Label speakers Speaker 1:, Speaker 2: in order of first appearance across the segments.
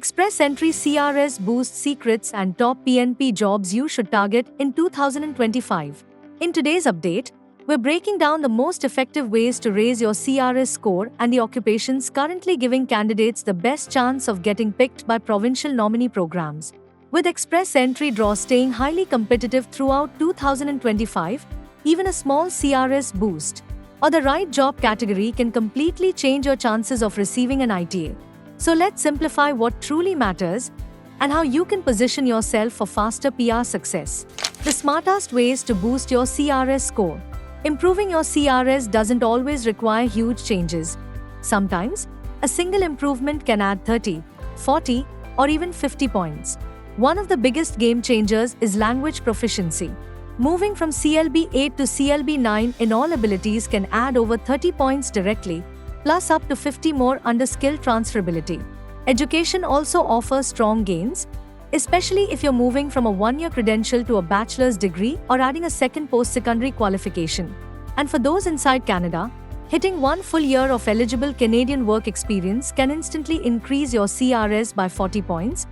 Speaker 1: Express Entry CRS boosts secrets and top PNP jobs you should target in 2025. In today's update, we're breaking down the most effective ways to raise your CRS score and the occupations currently giving candidates the best chance of getting picked by provincial nominee programs. With Express Entry draw staying highly competitive throughout 2025, even a small CRS boost or the right job category can completely change your chances of receiving an ITA. So let's simplify what truly matters and how you can position yourself for faster PR success. The smartest ways to boost your CRS score. Improving your CRS doesn't always require huge changes. Sometimes, a single improvement can add 30, 40, or even 50 points. One of the biggest game changers is language proficiency. Moving from CLB 8 to CLB 9 in all abilities can add over 30 points directly, plus up to 50 more under skill transferability. Education also offers strong gains, especially if you're moving from a one-year credential to a bachelor's degree or adding a second post-secondary qualification. And for those inside Canada, hitting one full year of eligible Canadian work experience can instantly increase your CRS by 40 points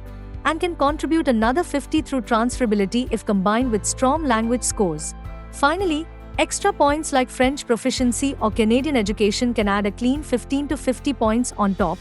Speaker 1: and can contribute another 50 through transferability if combined with strong language scores. Finally, extra points like French proficiency or Canadian education can add a clean 15 to 50 points on top,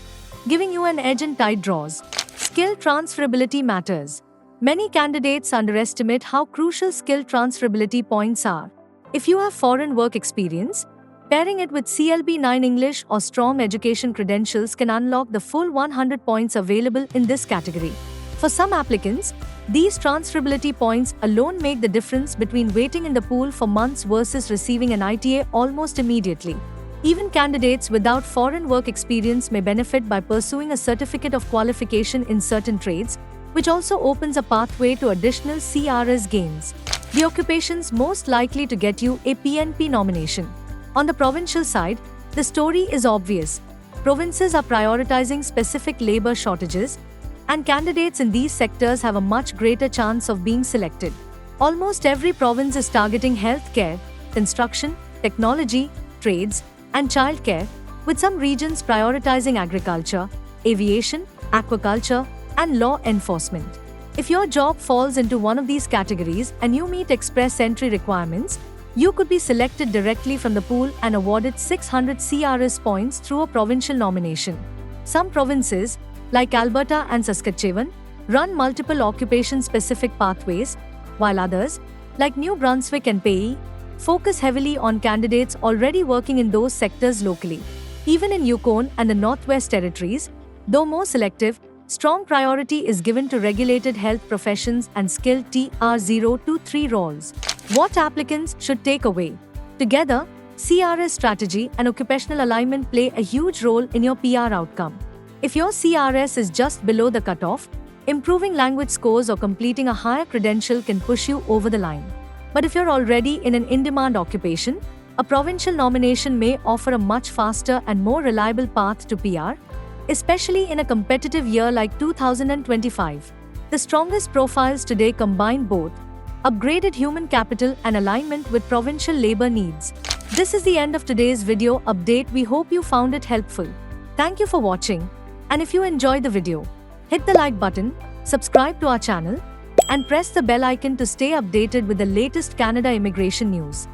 Speaker 1: giving you an edge in tight draws. Skill transferability matters. Many candidates underestimate how crucial skill transferability points are. If you have foreign work experience, pairing it with CLB 9 English or strong education credentials can unlock the full 100 points available in this category. For some applicants, these transferability points alone make the difference between waiting in the pool for months versus receiving an ITA almost immediately. Even candidates without foreign work experience may benefit by pursuing a certificate of qualification in certain trades, which also opens a pathway to additional CRS gains. The occupations most likely to get you a PNP nomination. On the provincial side, the story is obvious. Provinces are prioritizing specific labor shortages, and candidates in these sectors have a much greater chance of being selected. Almost every province is targeting healthcare, construction, technology, trades, and childcare, with some regions prioritizing agriculture, aviation, aquaculture, and law enforcement. If your job falls into one of these categories and you meet Express Entry requirements, you could be selected directly from the pool and awarded 600 CRS points through a provincial nomination. Some provinces, like Alberta and Saskatchewan, run multiple occupation-specific pathways, while others, like New Brunswick and PEI, focus heavily on candidates already working in those sectors locally. Even in Yukon and the Northwest Territories, though more selective, strong priority is given to regulated health professions and skilled TR0 to 3 roles. What applicants should take away? Together, CRS strategy and occupational alignment play a huge role in your PR outcome. If your CRS is just below the cutoff, improving language scores or completing a higher credential can push you over the line. But if you're already in an in-demand occupation, a provincial nomination may offer a much faster and more reliable path to PR, especially in a competitive year like 2025. The strongest profiles today combine both upgraded human capital and alignment with provincial labor needs. This is the end of today's video update. We hope you found it helpful. Thank you for watching. And if you enjoyed the video, hit the like button, subscribe to our channel, and press the bell icon to stay updated with the latest Canada immigration news.